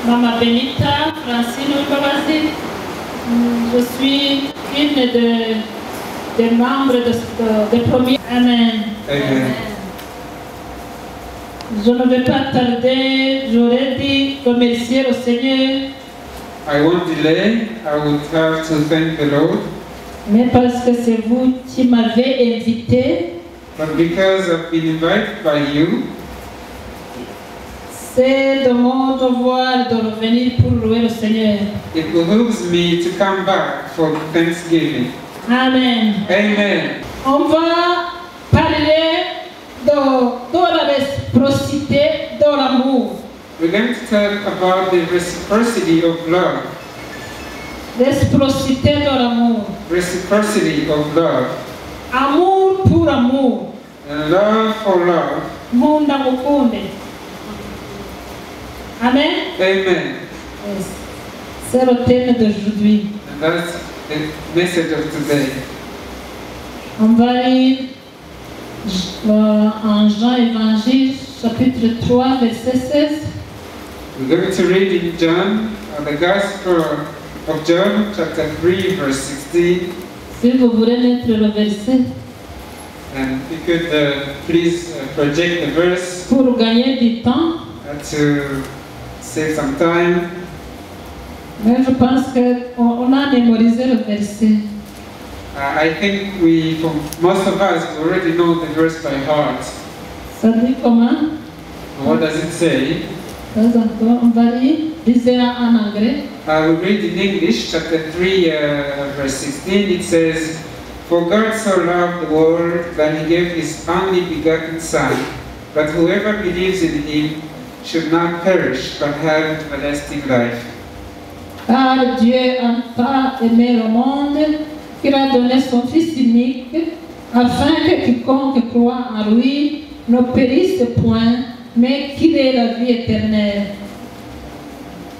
Mama Benita, Francine Mbabazi. Je suis une des membres des premiers. Amen. Amen. Je ne vais pas tarder, j'aurais dit remercier le Seigneur. I won't delay. I would have to thank the Lord. Mais parce que c'est vous qui m'avez invité, But because I've been invited by you, c'est de mon devoir de revenir pour louer le Seigneur. it behooves me to come back for Thanksgiving. Amen. Amen. On va parler de la réciprocité de l'amour. We're going to talk about the reciprocity of love. Réciprocité de l'amour. Reciprocity of love. Amour pour amour. And love for love. Munda mukunde. Amen. Amen. Yes. C'est le thème d'aujourd'hui. And that's the message of today. On va lire en Jean Évangile, chapitre 3, verset 16. We're going to read in John, the Gospel of John, chapter 3, verse 16. Si vous voulez mettre le verset And if you could please project the verse pour gagner du temps, to save some time. mais je pense qu'on a mémorisé le verset. I think most of us already know the verse by heart. Ça dit comment? What does it say? Pas encore. On va lire. Lisez en anglais. I will read in English, chapter 3, verse 16. It says, "For God so loved the world that he gave his only begotten Son, that whoever believes in him should not perish, but have everlasting life." Car Dieu a tant aimé le monde qu'il a donné son Fils unique, afin que quiconque croit en lui ne périsse point, mais qu'il ait la vie éternelle.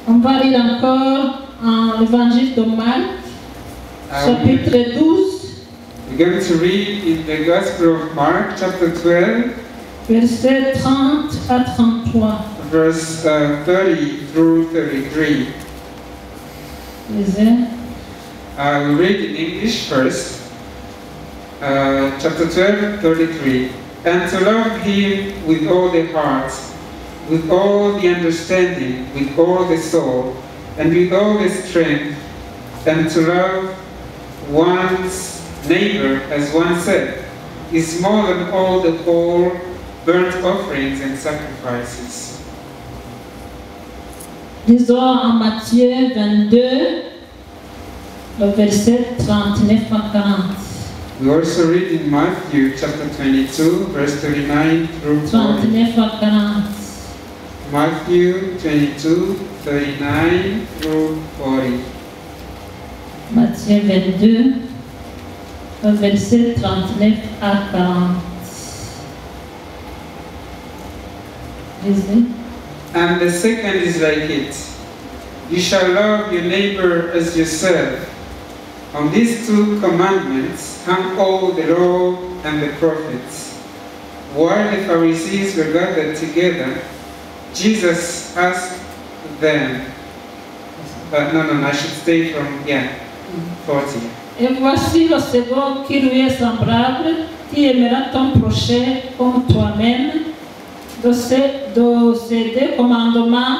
On va lire encore en l'évangile de Marc, chapitre 12, We're going to read in the Gospel of Mark, chapter 12, versets 30 à 33. verse 30 through 33. Lisez. I will read in English first. Chapter 12, 33. "And to love him with all the heart, with all the understanding, with all the soul, and with all the strength, and to love one's neighbor as oneself, is more than all the whole burnt offerings and sacrifices." Disons en Matthieu 22, le verset 39 à 40. We also read in Matthew chapter 22, verse 39 through 40. 39 à 40. Matthew 22, 39 through 40. Matthieu 22, le verset 39 à 40. Lisez. And the second is like it. You shall love your neighbor as yourself. On these two commandments hang all the law and the prophets. While the Pharisees were gathered together, Jesus asked them, I should stay from, 40. Et voici le second qui lui est semblable, qui aimera ton prochain comme toi-même. De ces deux commandements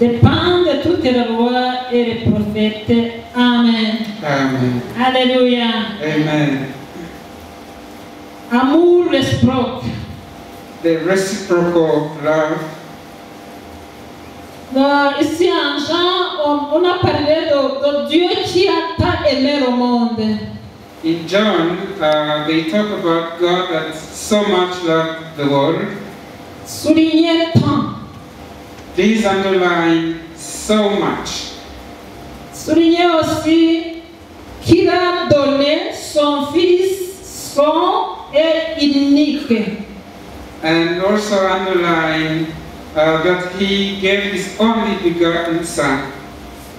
dépendent toutes les lois et les prophètes. Amen. Amen. Alléluia. Amen. Amour réciproque. The reciprocal love. Ici en Jean, on a parlé de Dieu qui a tant aimé le monde. In John, they talk about God that so much loved the world. Soulignez le temps. Please underline so much. Soulignez aussi qu'il a donné son Fils son et unique. And also underline that he gave his only begotten Son.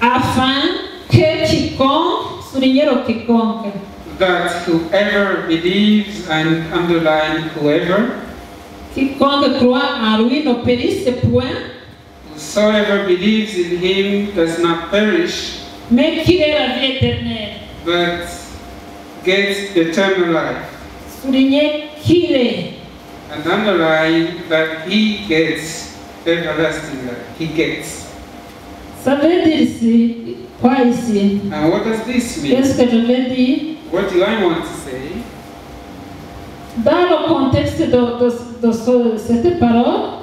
Afin que quiconque, soulignez le quiconque, That whoever believes, and underline whoever, quiconque croit en lui ne périsse point, whosoever believes in him does not perish, mais qu'il ait la vie éternelle. but gets eternal life. Soulignez qu'il est. And underline that he gets everlasting life. He gets. Ça veut dire ici, quoi ici? And what does this mean? Qu'est-ce que je veux dire? What do I want to say? Dans le contexte de cette parole,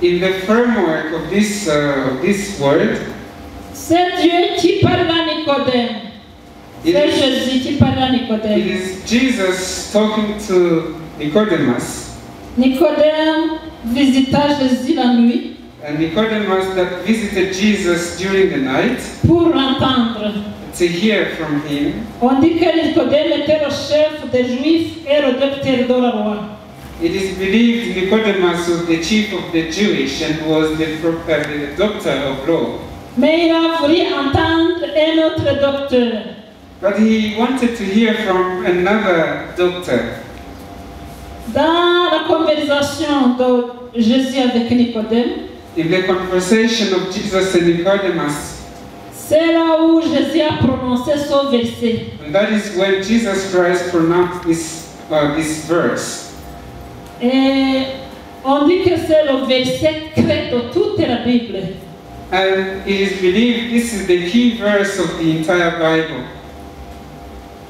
In the framework of this word, c'est Dieu qui parle à Nicodème. it C'est is, Jésus qui parle à it Nicodème. is Jesus talking to Nicodemus. Nicodème visita Jésus la nuit And Nicodemus that visited Jesus during the night pour l'entendre. to hear from him. On dit que Nicodème était le chef des Juifs et le docteur de la loi. It is believed Nicodemus was the chief of the Jewish and was the doctor of law. Mais il a voulu entendre un autre docteur. But he wanted to hear from another doctor. Dans la conversation de Jésus avec Nicodème, In the conversation of Jesus and Nicodemus, c'est là où Jésus a prononcé ce verset. and that is when Jesus Christ pronounced this verse. Et on dit que c'est le verset clé de toute la Bible. And it is believed this is the key verse of the entire Bible.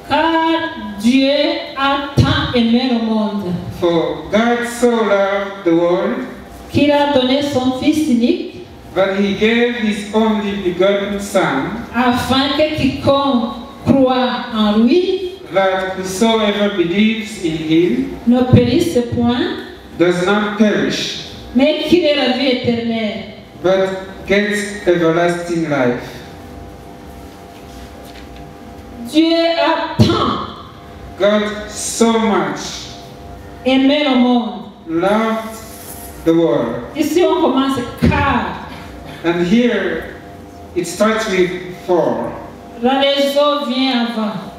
Car Dieu a tant aimé le monde For God so loved the world qu'il a donné son Fils unique that he gave his only begotten Son, afin que quiconque croit en lui that whosoever believes in him ne périsse point, does not perish, mais qu'il ait la vie éternelle. but gets everlasting life. Dieu a tant God so much aimé le monde. loved the world. Ici on commence car. And here it starts with for, La raison vient avant.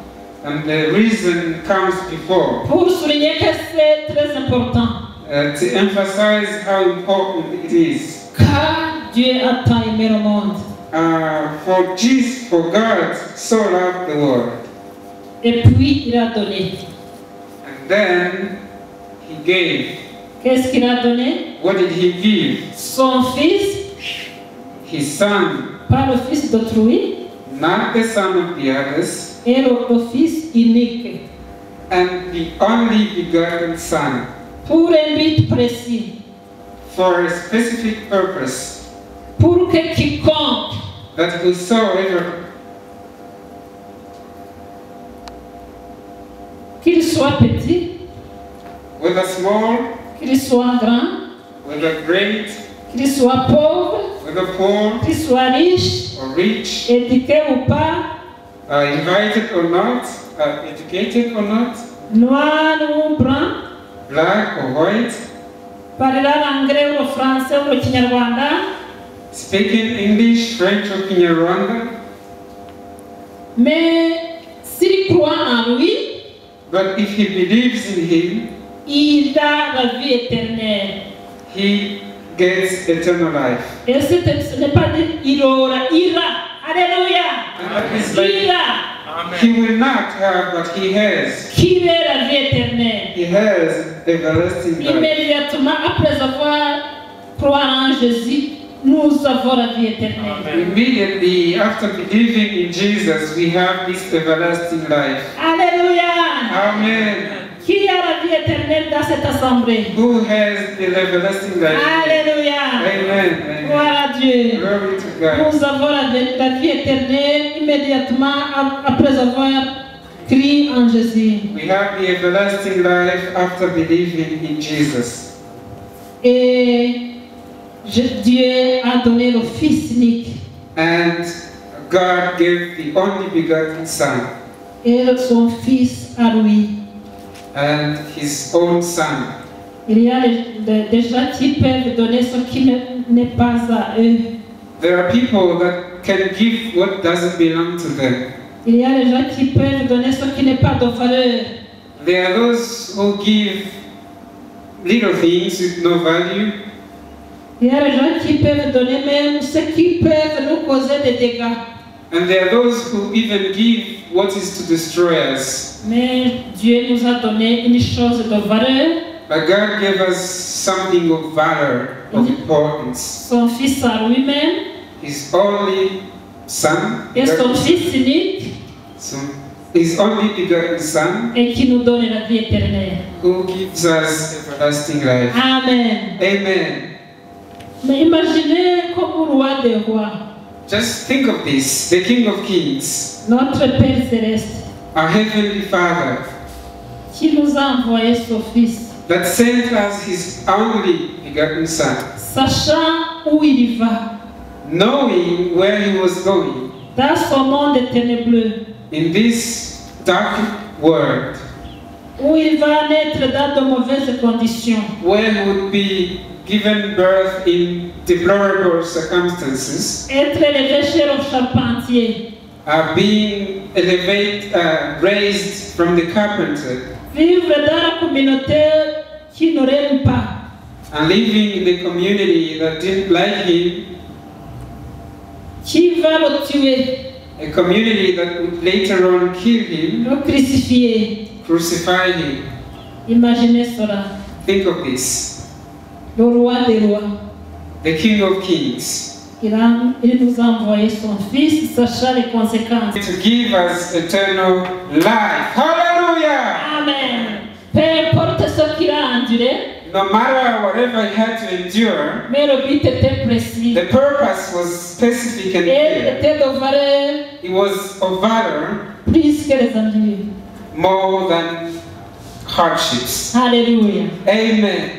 and the reason comes before, Pour souligner que c'est très important. to emphasize how important it is. Car Dieu a tant aimé le monde. For God so loved the world. Et puis il a donné. And then he gave. Qu'est-ce qu'il a donné? What did he give? Son Fils, His Son, pas le Fils d'autrui, not the son of the others, et le Fils unique. and the only begotten Son, Pour un but précis. for a specific purpose, Pour que quiconque that whosoever, qu'il soit petit, whether small, qu'il soit grand, whether great, qu'il soit pauvre, whether poor qu'il soit riche, or rich, éduqué ou pas, invited or not, educated or not, noir ou blanc, black or white, parler l'anglais ou le français ou le kinyarwanda, speaking English, French or Kinyarwanda, mais s'il croit en lui, but if he believes in him, il a la vie éternelle. he gets eternal life. Et ce n'est pas dire il aura, ira. Alléluia. And that is like, Ira. he will not have, but he has. Qu'il ait la vie éternelle. He has everlasting life. Immédiatement après avoir croire en Jésus, nous avons la vie éternelle. Immediately after believing in Jesus, we have this everlasting life. Alléluia. Amen. Qui a la vie éternelle dans cette assemblée? Who has the everlasting life? Alléluia. Amen. Amen. Gloire à Dieu. Glory to God. Nous avons la vie éternelle immédiatement après avoir crié en Jésus. We have the everlasting life after believing in Jesus. Et Dieu a donné le Fils unique And God gave the only begotten Son et son Fils à lui. and His own Son. Il y a des gens qui peuvent donner ce qui n'est pas à eux. There are people that can give what doesn't belong to them. Il y a des gens qui peuvent donner ce qui n'est pas de valeur. There are those who give little things with no value. Il y a des gens qui peuvent donner même ce qui peuvent nous causer des dégâts. And there are those who even give what is to destroy us. Mais Dieu nous a donné une chose de valeur, But God gave us something of valor, of importance. son Fils à lui-même, His only Son, et son Fils unique, His only begotten Son, et qui nous donne la vie éternelle. who gives us everlasting life. Amen. Amen. Mais imaginez comme roi des rois, Just think of this, the King of Kings, notre Père céleste, our Heavenly Father, qui nous a envoyé son Fils, that sent us His only begotten Son, sachant où il va, knowing where He was going dans son monde ténébreux, in this dark world, où il va naître dans de mauvaises conditions, where He would be given birth in deplorable circumstances, être élevé chez le charpentier, being raised from the carpenter, vivre dans la communauté qui ne l'aime pas, and living in the community that didn't like Him, qui va le tuer, a community that would later on kill Him, le crucifier. crucify Him. Imaginez cela. Think of this. Le roi des rois, The King of Kings, il nous a envoyé son Fils, sachant les conséquences. to give us eternal life. Hallelujah! Amen. Peu importe ce qu'il a enduré, No matter whatever He had to endure, mais le but était précis. the purpose was specific and Et clear. était de valeur It was of valor plus que les ennuis. more than hardships. Alléluia. Amen.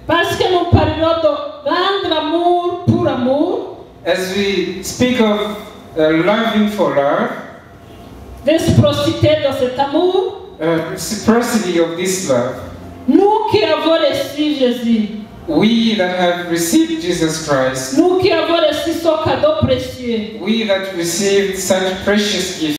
Parce que nous parlons de rendre amour pour amour, As we speak of loving for love, réciprocité de cet amour, reciprocity of this love, nous qui avons reçu Jésus, we that have received Jesus Christ, nous qui avons reçu son cadeau précieux, we that received such precious gift,